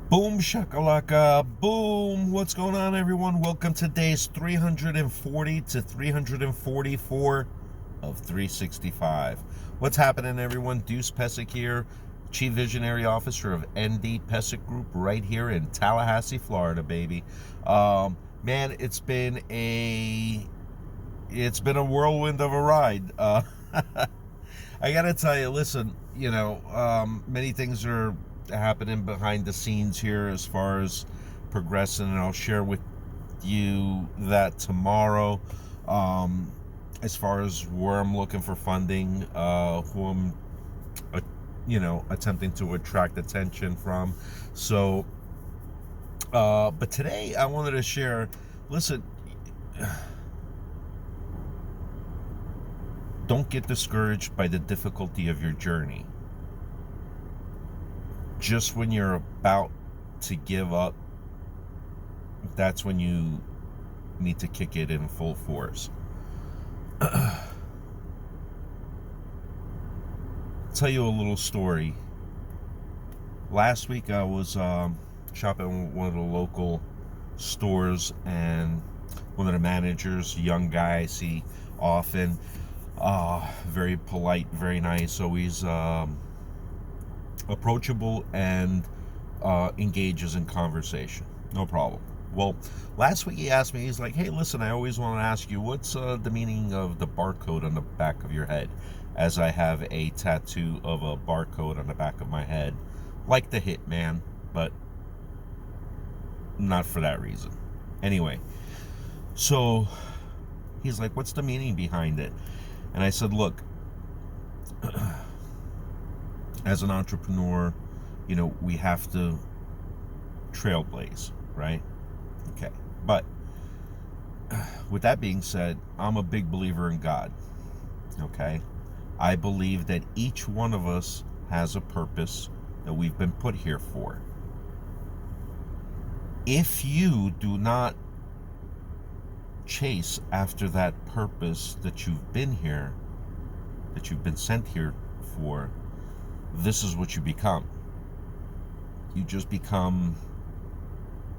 Boom shakalaka, boom. What's going on, everyone? Welcome to days 340 to 344 of 365. What's happening, everyone? Deuce Pesic here, Chief Visionary Officer of ND Pesic Group, right here in Tallahassee, Florida, baby. Man, it's been a whirlwind of a ride. I gotta tell you, listen, many things are happening behind the scenes here as far as progressing, and I'll share with you that tomorrow. As far as where I'm looking for funding, who I'm, attempting to attract attention from. So, but today I wanted to share. Listen. Don't get discouraged by the difficulty of your journey. Just when you're about to give up, that's when you need to kick it in full force. Tell you a little story. Last week I was shopping at one of the local stores, and one of the managers, young guy I see often, very polite, very nice, always approachable, and engages in conversation. No problem. Well, last week he asked me, he's like, hey, listen, I always want to ask you, what's the meaning of the barcode on the back of your head? As I have a tattoo of a barcode on the back of my head, like the Hitman, but not for that reason. Anyway, so he's like, what's the meaning behind it? And I said, look, as an entrepreneur, we have to trailblaze, right? Okay. But with that being said, I'm a big believer in God. Okay. I believe that each one of us has a purpose that we've been put here for. If you do not chase after that purpose that you've been here, that you've been sent here for, this is what you become. You just become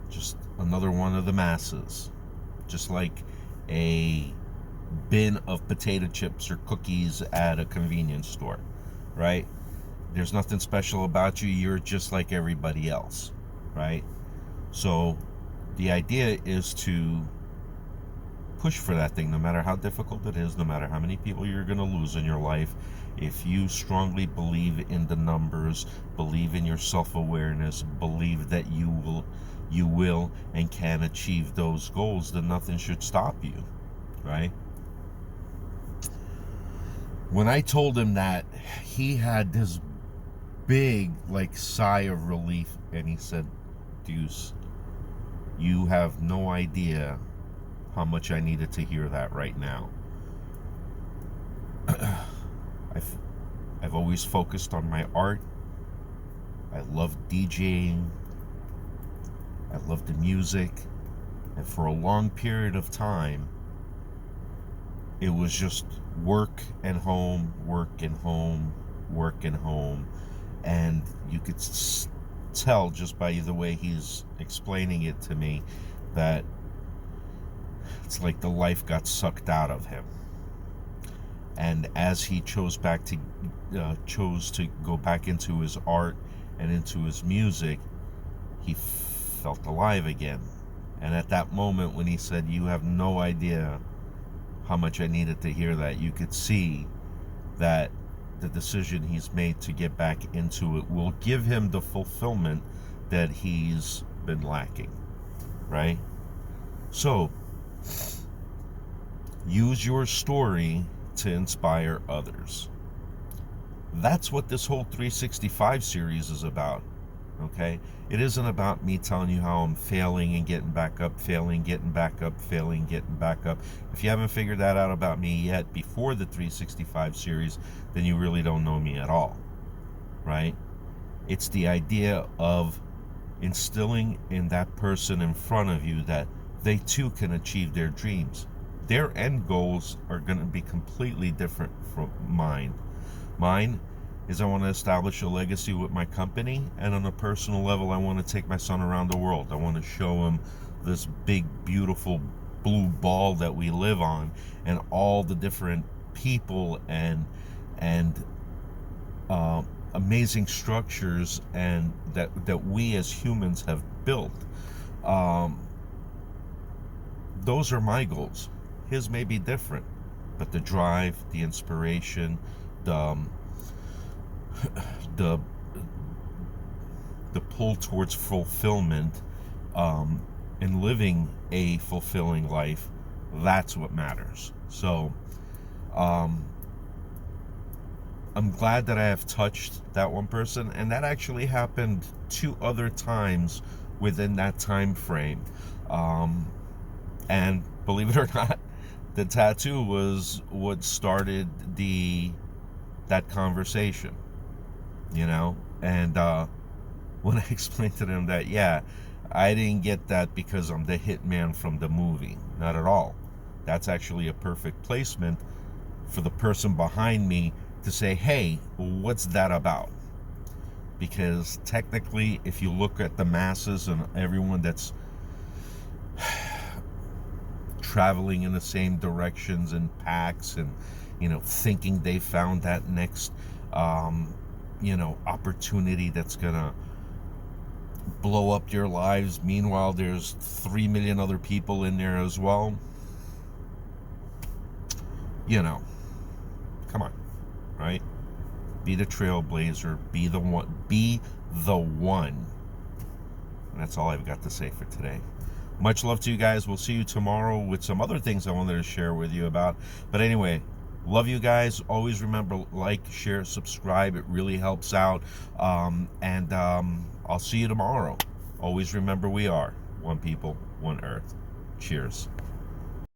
just another one of the masses, just like a bin of potato chips or cookies at a convenience store, right? There's nothing special about you. You're just like everybody else, right? So the idea is to push for that thing, no matter how difficult it is, no matter how many people you're going to lose in your life. If you strongly believe in the numbers, believe in your self-awareness, believe that you will and can achieve those goals, then nothing should stop you, right? When I told him that, he had this big sigh of relief, and he said, Deuce, you have no idea how much I needed to hear that right now. I've always focused on my art. I love DJing. I love the music. And for a long period of time, it was just work and home, work and home, work and home. And you could tell just by the way he's explaining it to me that it's like the life got sucked out of him. And as he chose to go back into his art and into his music, he felt alive again. And at that moment when he said, you have no idea how much I needed to hear that, you could see that the decision he's made to get back into it will give him the fulfillment that he's been lacking, right? So use your story to inspire others. That's what this whole 365 series is about, okay? It isn't about me telling you how I'm failing and getting back up, failing, getting back up, failing, getting back up. If you haven't figured that out about me yet before the 365 series, then you really don't know me at all, right? It's the idea of instilling in that person in front of you that they too can achieve their dreams. Their end goals are going to be completely different from mine. Mine is I want to establish a legacy with my company, and on a personal level, I want to take my son around the world. I want to show him this big, beautiful blue ball that we live on, and all the different people and amazing structures and that we as humans have built. Those are my goals. His may be different, but the drive, the inspiration, the the pull towards fulfillment, and living a fulfilling life, that's what matters. So I'm glad that I have touched that one person, and that actually happened 2 other times within that time frame. And believe it or not, the tattoo was what started that conversation, you know. And when I explained to them that, yeah, I didn't get that because I'm the Hitman from the movie, not at all. That's actually a perfect placement for the person behind me to say, hey, what's that about? Because technically, if you look at the masses and everyone that's traveling in the same directions and packs, and thinking they found that next opportunity that's gonna blow up their lives, meanwhile there's 3 million other people in there as well. Come on, right? Be the trailblazer, be the one. And that's all I've got to say for today. Much love to you guys. We'll see you tomorrow with some other things I wanted to share with you about. But anyway, love you guys. Always remember, like, share, subscribe. It really helps out. And I'll see you tomorrow. Always remember, we are one people, one earth. Cheers.